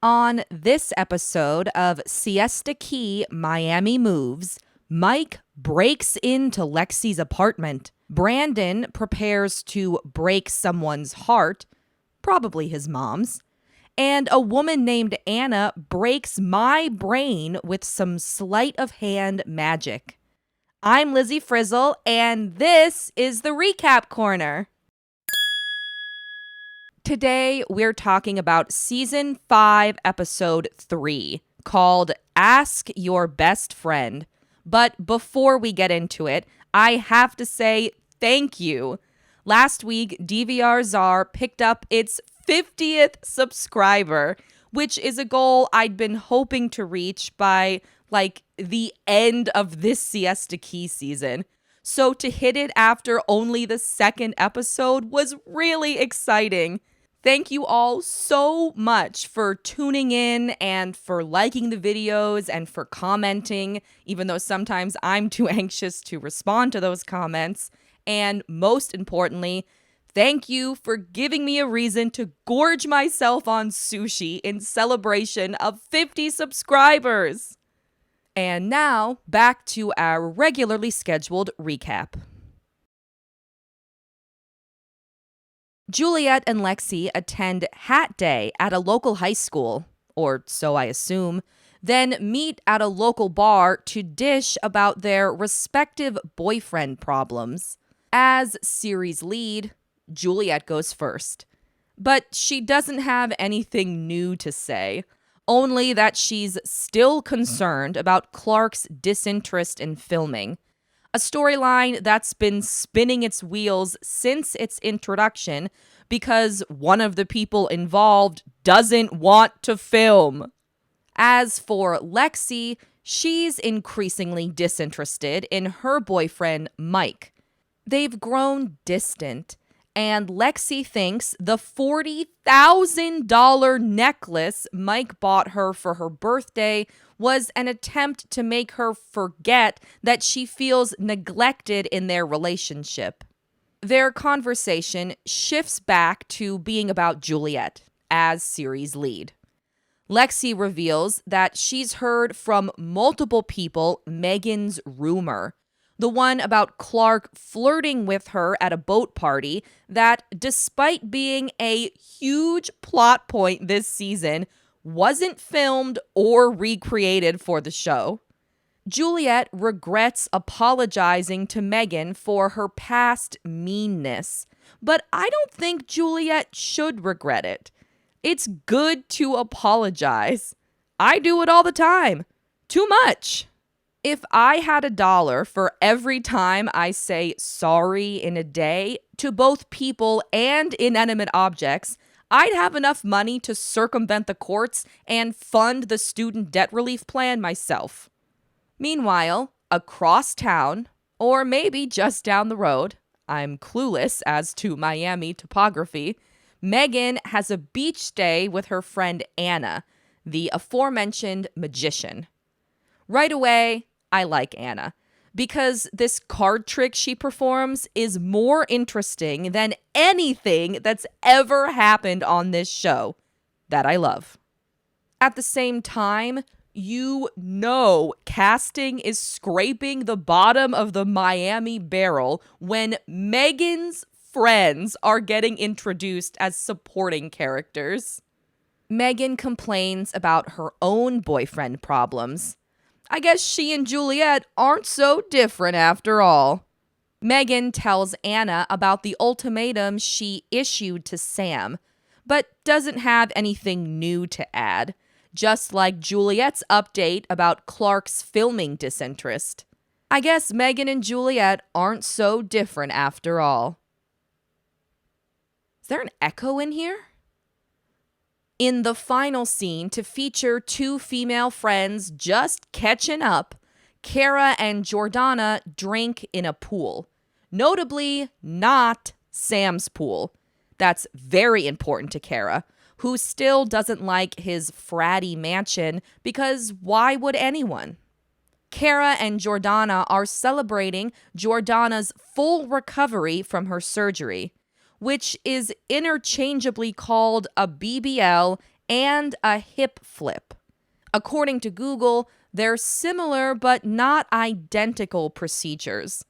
On this episode of Siesta Key, Miami Moves, Mike breaks into Lexi's apartment. Brandon prepares to break someone's heart, probably his mom's. And a woman named Anna breaks my brain with some sleight of hand magic. I'm Lizzie Frizzle, and this is the Recap Corner. Today, we're talking about Season 5, Episode 3, called Ask Your Best Friend. But before we get into it, I have to say thank you. Last week, DVR Czar picked up its 50th subscriber, which is a goal I'd been hoping to reach by, the end of this Siesta Key season. So to hit it after only the second episode was really exciting. Thank you all so much for tuning in and for liking the videos and for commenting, even though sometimes I'm too anxious to respond to those comments. And most importantly, thank you for giving me a reason to gorge myself on sushi in celebration of 50 subscribers. And now, back to our regularly scheduled recap. Juliet and Lexi attend Hat Day at a local high school, or so I assume, then meet at a local bar to dish about their respective boyfriend problems. As series lead, Juliet goes first. But she doesn't have anything new to say, only that she's still concerned about Clark's disinterest in filming. A storyline that's been spinning its wheels since its introduction because one of the people involved doesn't want to film. As for Lexi, she's increasingly disinterested in her boyfriend, Mike. They've grown distant, and Lexi thinks the $40,000 necklace Mike bought her for her birthday was an attempt to make her forget that she feels neglected in their relationship. Their conversation shifts back to being about Juliet as series lead. Lexi reveals that she's heard from multiple people Megan's rumor, the one about Clark flirting with her at a boat party that, despite being a huge plot point this season, wasn't filmed or recreated for the show. Juliet regrets apologizing to Megan for her past meanness, but I don't think Juliet should regret it. It's good to apologize. I do it all the time. Too much. If I had $1 for every time I say sorry in a day to both people and inanimate objects, I'd have enough money to circumvent the courts and fund the student debt relief plan myself. Meanwhile, across town, or maybe just down the road, I'm clueless as to Miami topography, Megan has a beach day with her friend Anna, the aforementioned magician. Right away, I like Anna, because this card trick she performs is more interesting than anything that's ever happened on this show that I love. At the same time, casting is scraping the bottom of the Miami barrel when Megan's friends are getting introduced as supporting characters. Megan complains about her own boyfriend problems. I guess she and Juliet aren't so different after all. Megan tells Anna about the ultimatum she issued to Sam, but doesn't have anything new to add, just like Juliet's update about Clark's filming disinterest. I guess Megan and Juliet aren't so different after all. Is there an echo in here? In the final scene to feature two female friends just catching up, Kara and Jordana drink in a pool. Notably, not Sam's pool. That's very important to Kara, who still doesn't like his fratty mansion because why would anyone? Kara and Jordana are celebrating Jordana's full recovery from her surgery, which is interchangeably called a BBL and a hip flip. According to Google, they're similar but not identical procedures.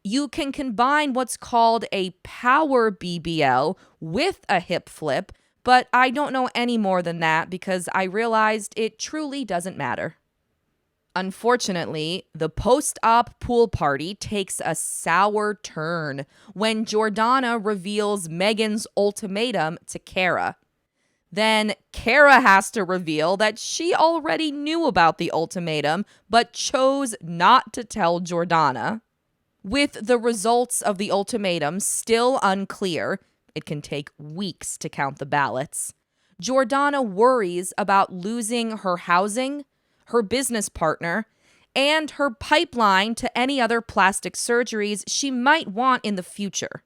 You can combine what's called a power BBL with a hip flip, but I don't know any more than that because I realized it truly doesn't matter. Unfortunately, the post-op pool party takes a sour turn when Jordana reveals Megan's ultimatum to Kara. Then Kara has to reveal that she already knew about the ultimatum, but chose not to tell Jordana. With the results of the ultimatum still unclear, it can take weeks to count the ballots, Jordana worries about losing her housing, her business partner, and her pipeline to any other plastic surgeries she might want in the future.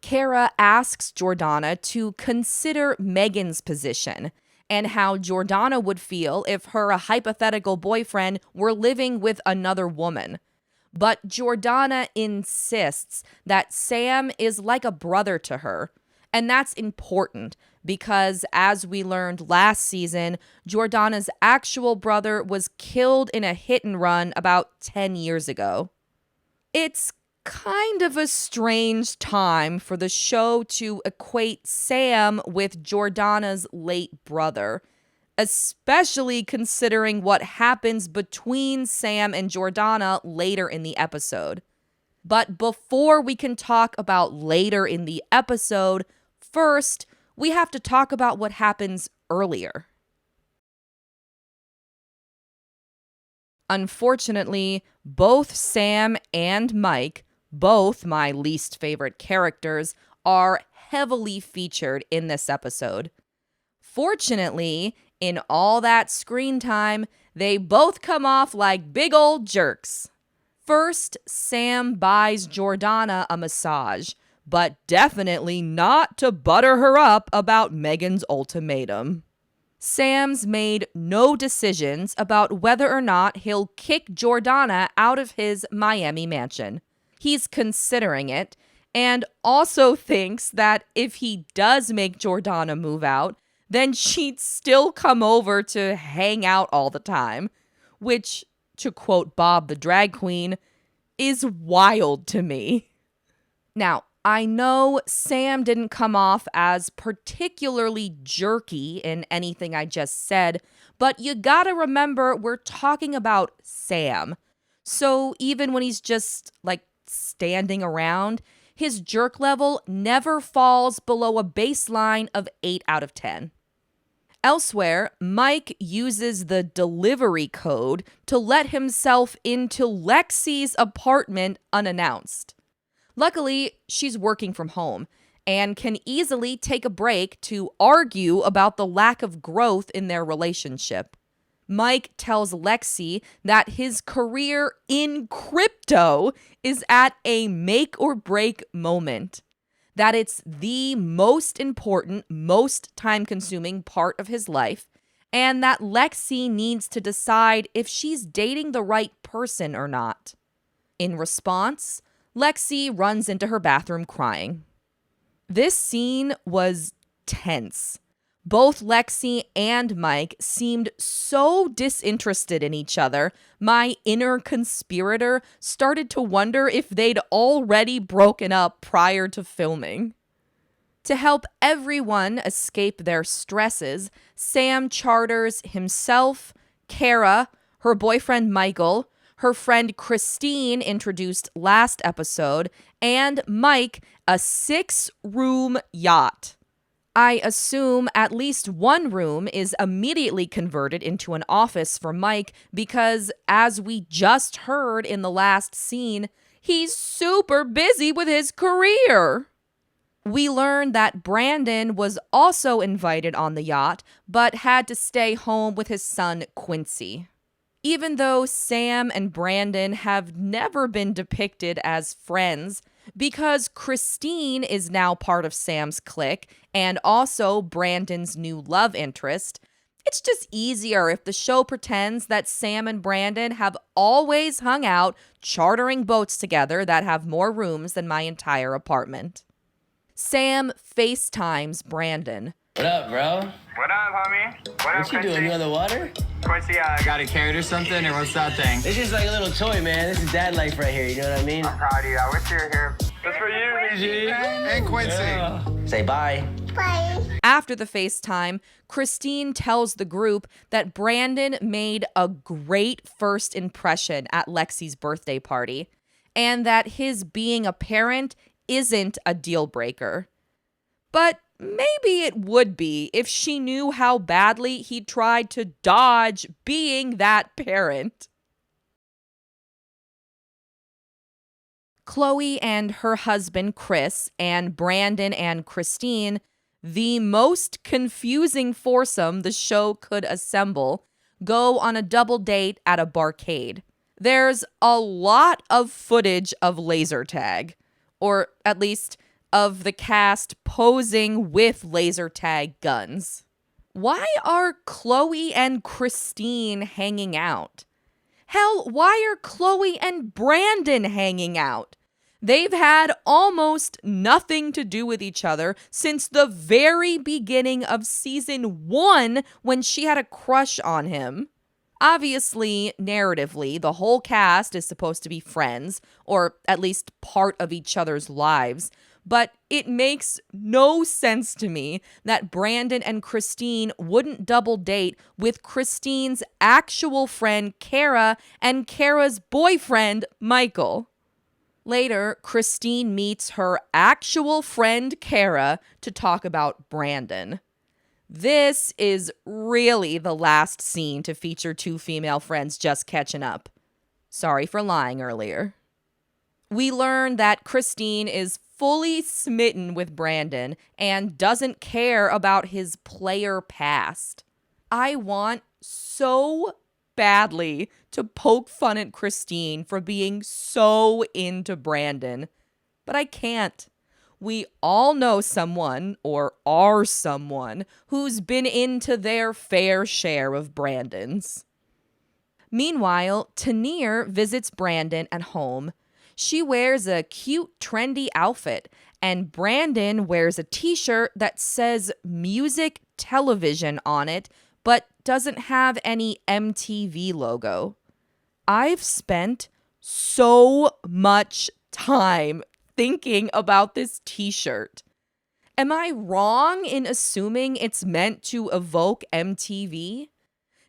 Kara asks Jordana to consider Megan's position and how Jordana would feel if her hypothetical boyfriend were living with another woman. But Jordana insists that Sam is like a brother to her. And that's important because, as we learned last season, Jordana's actual brother was killed in a hit and run about 10 years ago. It's kind of a strange time for the show to equate Sam with Jordana's late brother, especially considering what happens between Sam and Jordana later in the episode. But before we can talk about later in the episode, first, we have to talk about what happens earlier. Unfortunately, both Sam and Mike, both my least favorite characters, are heavily featured in this episode. Fortunately, in all that screen time, they both come off like big old jerks. First, Sam buys Jordana a massage, but definitely not to butter her up about Megan's ultimatum. Sam's made no decisions about whether or not he'll kick Jordana out of his Miami mansion. He's considering it, and also thinks that if he does make Jordana move out, then she'd still come over to hang out all the time, which, to quote Bob the drag queen, is wild to me. Now, I know Sam didn't come off as particularly jerky in anything I just said, but you gotta remember we're talking about Sam. So even when he's just, standing around, his jerk level never falls below a baseline of 8 out of 10. Elsewhere, Mike uses the delivery code to let himself into Lexi's apartment unannounced. Luckily, she's working from home and can easily take a break to argue about the lack of growth in their relationship. Mike tells Lexi that his career in crypto is at a make or break moment, that it's the most important, most time-consuming part of his life, and that Lexi needs to decide if she's dating the right person or not. In response, Lexi runs into her bathroom crying. This scene was tense. Both Lexi and Mike seemed so disinterested in each other, my inner conspirator started to wonder if they'd already broken up prior to filming. To help everyone escape their stresses, Sam charters himself, Kara, her boyfriend Michael, her friend Christine, introduced last episode, and Mike, a 6-room yacht. I assume at least one room is immediately converted into an office for Mike because, as we just heard in the last scene, he's super busy with his career. We learn that Brandon was also invited on the yacht, but had to stay home with his son Quincy. Even though Sam and Brandon have never been depicted as friends, because Christine is now part of Sam's clique and also Brandon's new love interest, it's just easier if the show pretends that Sam and Brandon have always hung out chartering boats together that have more rooms than my entire apartment. Sam FaceTimes Brandon, What up, bro? What up, homie? What you doing? You on the water? Quincy, got a carrot or something, or what's that thing? It's just like a little toy, man. This is dad life right here, you know what I mean? I'm proud of you. I wish you were here. That's for you, BG. And Quincy. Yeah. Say bye. Bye. After the FaceTime, Christine tells the group that Brandon made a great first impression at Lexi's birthday party, and that his being a parent isn't a deal breaker. But maybe it would be if she knew how badly he tried to dodge being that parent. Chloe and her husband Chris and Brandon and Christine, the most confusing foursome the show could assemble, go on a double date at a barcade. There's a lot of footage of laser tag, or at least of the cast posing with laser tag guns. Why are Chloe and Christine hanging out? Hell, why are Chloe and Brandon hanging out? They've had almost nothing to do with each other since the very beginning of season 1 when she had a crush on him. Obviously, narratively, the whole cast is supposed to be friends, or at least part of each other's lives, but it makes no sense to me that Brandon and Christine wouldn't double date with Christine's actual friend, Kara, and Kara's boyfriend, Michael. Later, Christine meets her actual friend, Kara, to talk about Brandon. This is really the last scene to feature two female friends just catching up. Sorry for lying earlier. We learn that Christine is fully smitten with Brandon and doesn't care about his player past. I want so badly to poke fun at Christine for being so into Brandon, but I can't. We all know someone, or are someone, who's been into their fair share of Brandons. Meanwhile, Tanir visits Brandon at home. She wears a cute, trendy outfit, and Brandon wears a t-shirt that says Music Television on it, but doesn't have any MTV logo. I've spent so much time thinking about this t-shirt. Am I wrong in assuming it's meant to evoke MTV?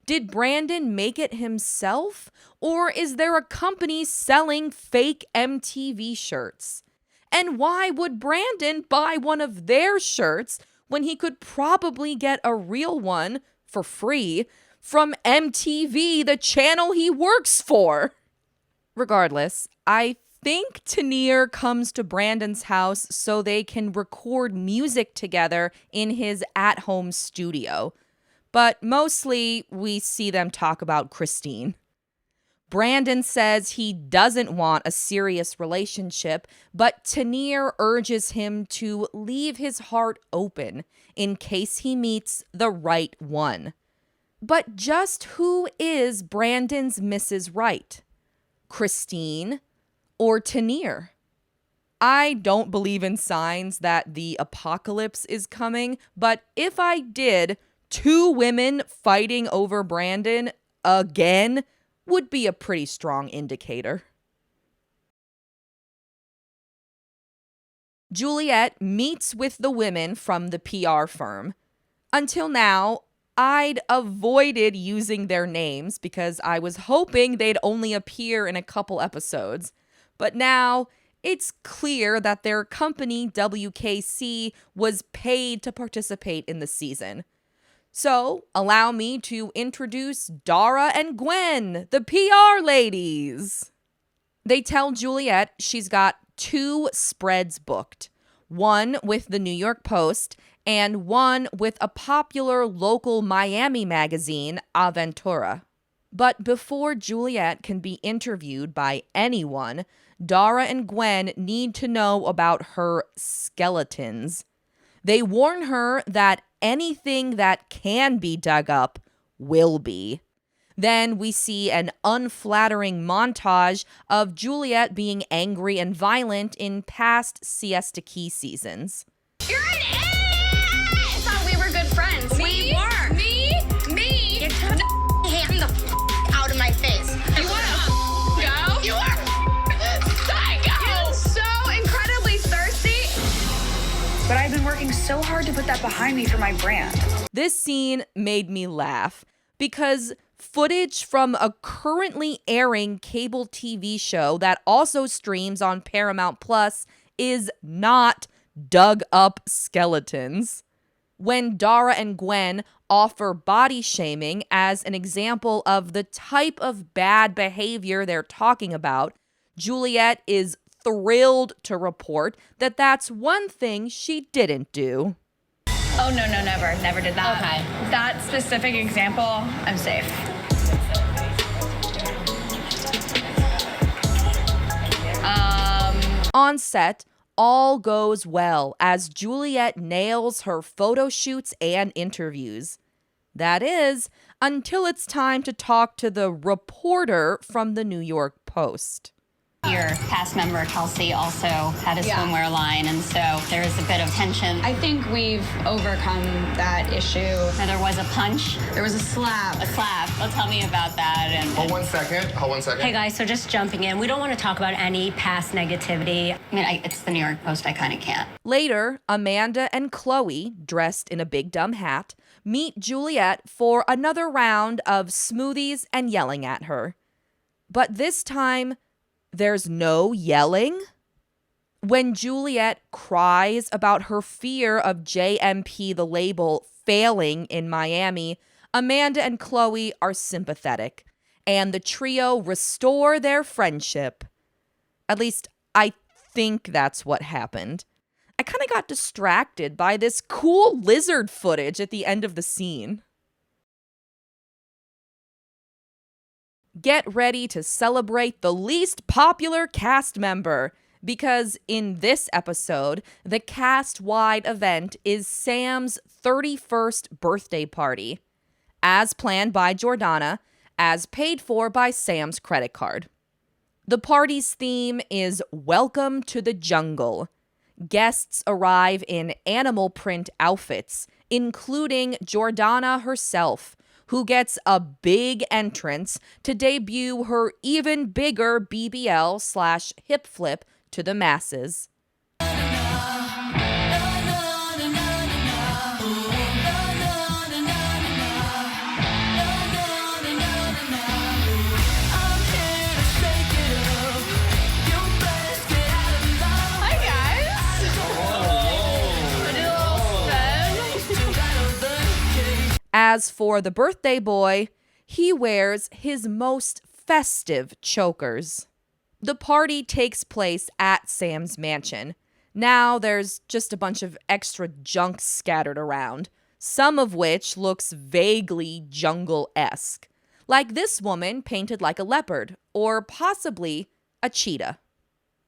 Did Brandon make it himself? Or is there a company selling fake MTV shirts? And why would Brandon buy one of their shirts when he could probably get a real one for free from MTV, the channel he works for? Regardless, I think Tanir comes to Brandon's house so they can record music together in his at-home studio. But mostly, we see them talk about Christine. Brandon says he doesn't want a serious relationship, but Tanir urges him to leave his heart open in case he meets the right one. But just who is Brandon's Mrs. Right? Christine or Tanir? I don't believe in signs that the apocalypse is coming, but if I did, two women fighting over Brandon again would be a pretty strong indicator. Juliet meets with the women from the PR firm. Until now, I'd avoided using their names because I was hoping they'd only appear in a couple episodes. But now, it's clear that their company, WKC, was paid to participate in the season. So, allow me to introduce Dara and Gwen, the PR ladies. They tell Juliet she's got 2 spreads booked, one with the New York Post and one with a popular local Miami magazine, Aventura. But before Juliet can be interviewed by anyone, Dara and Gwen need to know about her skeletons. They warn her that anything that can be dug up will be. Then we see an unflattering montage of Juliet being angry and violent in past Siesta Key seasons. You're an idiot! I thought we were good were. Me? Get your hand the out of my face. You wanna go? You are psycho! You're so incredibly thirsty. But I've been working so hard to put that behind me for my brand. This scene made me laugh because footage from a currently airing cable TV show that also streams on Paramount Plus is not dug up skeletons. When Dara and Gwen offer body shaming as an example of the type of bad behavior they're talking about, Juliet is thrilled to report that that's one thing she didn't do. Oh, no, never did that. Okay. That specific example, I'm safe. On set, all goes well as Juliet nails her photo shoots and interviews. That is, until it's time to talk to the reporter from the New York Post. Your cast member, Kelsey, also had a swimwear line, and so there was a bit of tension. I think we've overcome that issue. And there was a punch. There was a slap. A slap. Well, tell me about that. Hold one second. Hey guys, so just jumping in, we don't want to talk about any past negativity. I mean, it's the New York Post. I kind of can't. Later, Amanda and Chloe, dressed in a big dumb hat, meet Juliet for another round of smoothies and yelling at her. But this time, there's no yelling. When Juliet cries about her fear of JMP, the label, failing in Miami, Amanda and Chloe are sympathetic, and the trio restore their friendship. At least, I think that's what happened. I kind of got distracted by this cool lizard footage at the end of the scene. Get ready to celebrate the least popular cast member, because in this episode, the cast-wide event is Sam's 31st birthday party, as planned by Jordana, as paid for by Sam's credit card. The party's theme is Welcome to the Jungle. Guests arrive in animal print outfits, including Jordana herself, who gets a big entrance to debut her even bigger BBL/hip flip to the masses. As for the birthday boy, he wears his most festive chokers. The party takes place at Sam's mansion. Now there's just a bunch of extra junk scattered around, some of which looks vaguely jungle-esque, like this woman painted like a leopard, or possibly a cheetah.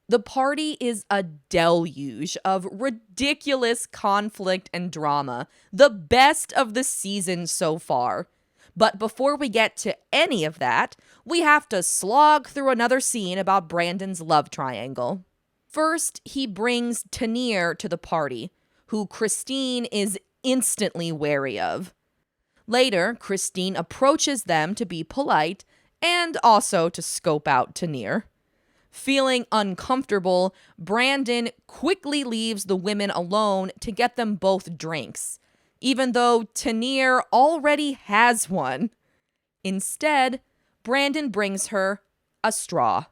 The party is a deluge of ridiculous conflict and drama, the best of the season so far. But before we get to any of that, we have to slog through another scene about Brandon's love triangle. First, he brings Tanir to the party, who Christine is instantly wary of. Later, Christine approaches them to be polite and also to scope out Tanir. Feeling uncomfortable, Brandon quickly leaves the women alone to get them both drinks, even though Tanir already has one. Instead, Brandon brings her a straw.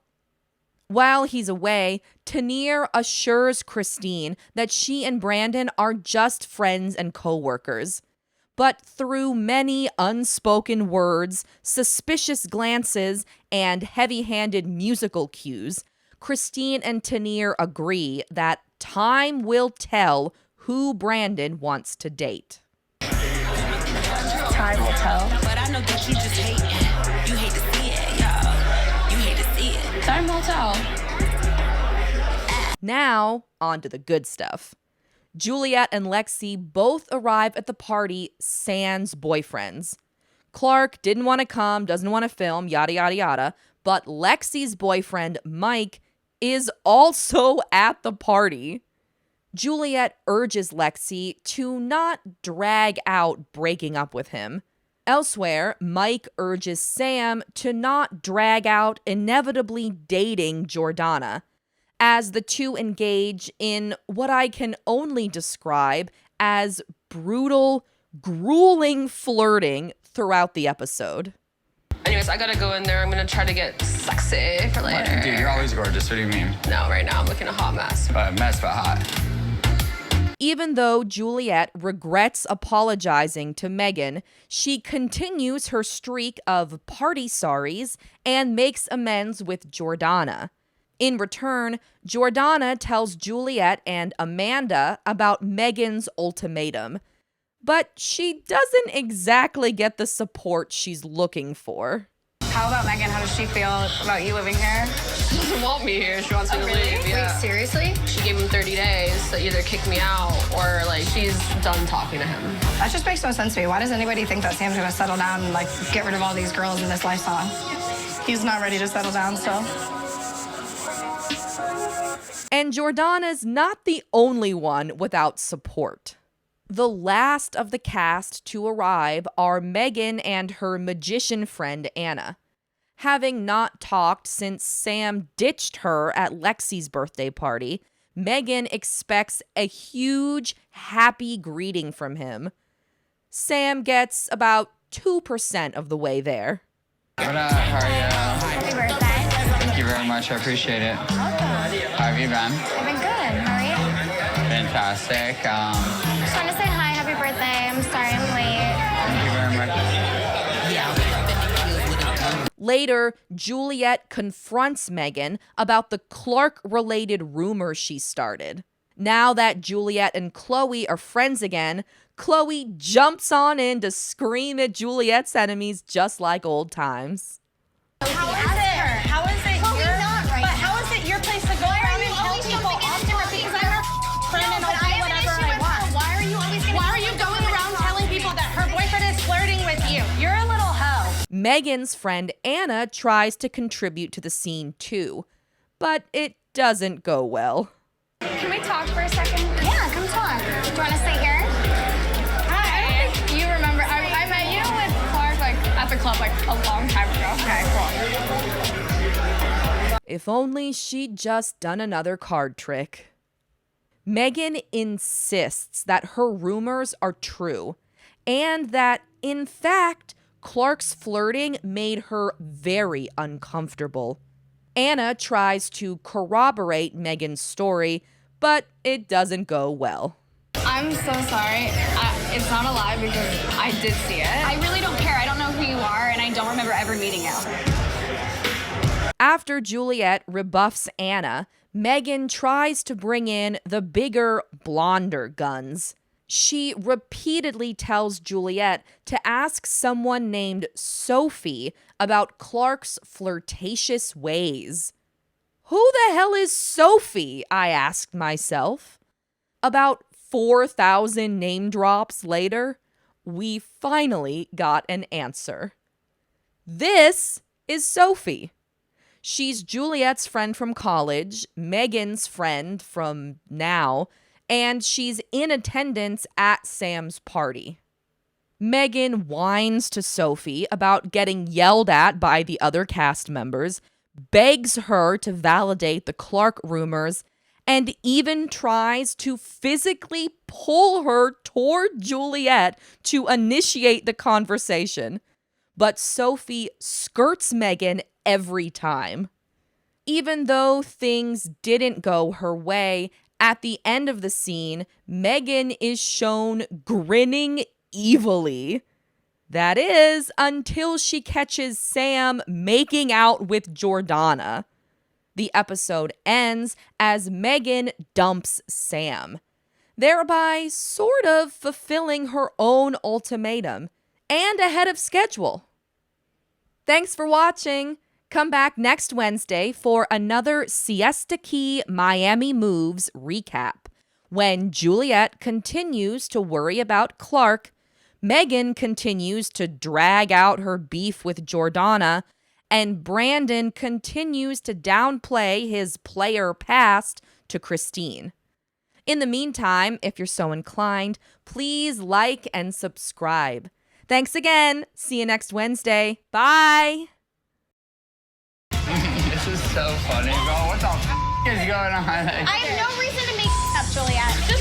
While he's away, Tanir assures Christine that she and Brandon are just friends and co-workers. But through many unspoken words, suspicious glances, and heavy-handed musical cues, Christine and Tanir agree that time will tell who Brandon wants to date. Time will tell. But I know that you just hate it. You hate to see it, yo. You hate to see it. Time will tell. Now, on to the good stuff. Juliet and Lexi both arrive at the party sans boyfriends. Clark didn't want to come, doesn't want to film, yada, yada, yada, but Lexi's boyfriend, Mike, is also at the party. Juliet urges Lexi to not drag out breaking up with him. Elsewhere, Mike urges Sam to not drag out inevitably dating Jordana, as the two engage in what I can only describe as brutal, grueling flirting throughout the episode. Anyways, I gotta go in there. I'm gonna try to get sexy for later. Dude, you're always gorgeous. What do you mean? No, right now I'm looking a hot mess. Mess, but hot. Even though Juliet regrets apologizing to Megan, she continues her streak of party sorries and makes amends with Jordana. In return, Jordana tells Juliet and Amanda about Megan's ultimatum, but she doesn't exactly get the support she's looking for. How about Megan? How does she feel about you living here? She doesn't want me here. She wants me to leave. Yeah. Wait, seriously? She gave him 30 days to either kick me out or like she's done talking to him. That just makes no sense to me. Why does anybody think that Sam's gonna settle down and like get rid of all these girls in this lifestyle? He's not ready to settle down still. And Jordana's not the only one without support. The last of the cast to arrive are Megan and her magician friend Anna. Having not talked since Sam ditched her at Lexi's birthday party, Megan expects a huge, happy greeting from him. Sam gets about 2% of the way there. What up? How are you? Happy birthday. Thank you very much. I appreciate it. How have you been? I've been good. How are you? Fantastic. Just want to say hi. Happy birthday. I'm sorry I'm late. Thank you very much. Later, Juliet confronts Megan about the Clark-related rumors she started. Now that Juliet and Chloe are friends again, Chloe jumps on in to scream at Juliet's enemies just like old times. How is it? How is it but how is it your place to go around and tell people off to her because I'm her friend and I'll do whatever I want? Why are you going around telling people that her boyfriend is flirting with you? You're a little hoe. Megan's friend Anna tries to contribute to the scene too, but it doesn't go well. Can we talk for a second? Yeah, come talk. Do you want to sit here? Hi. I don't think you remember. I met you with Clark like at the club like a long time ago. Okay, cool. If only she'd just done another card trick. Megan insists that her rumors are true and that, in fact, Clark's flirting made her very uncomfortable. Anna tries to corroborate Megan's story, but it doesn't go well. I'm so sorry. It's not a lie because I did see it. I really don't care. I don't know who you are, and I don't remember ever meeting you. After Juliet rebuffs Anna, Megan tries to bring in the bigger, blonder guns. She repeatedly tells Juliet to ask someone named Sophie about Clark's flirtatious ways. Who the hell is Sophie? I asked myself. About 4,000 name drops later, we finally got an answer. This is Sophie. She's Juliet's friend from college, Megan's friend from now, and she's in attendance at Sam's party. Megan whines to Sophie about getting yelled at by the other cast members, begs her to validate the Clark rumors, and even tries to physically pull her toward Juliet to initiate the conversation. But Sophie skirts Megan every time. Even though things didn't go her way, at the end of the scene, Megan is shown grinning evilly. That is, until she catches Sam making out with Jordana. The episode ends as Megan dumps Sam, thereby sort of fulfilling her own ultimatum, and ahead of schedule. Thanks for watching. Come back next Wednesday for another Siesta Key Miami Moves recap, when Juliet continues to worry about Clark, Megan continues to drag out her beef with Jordana, and Brandon continues to downplay his player past to Christine. In the meantime, if you're so inclined, please like and subscribe. Thanks again. See you next Wednesday. Bye. This is so funny, bro. What the is going on? I have no reason to make up, Juliet. Just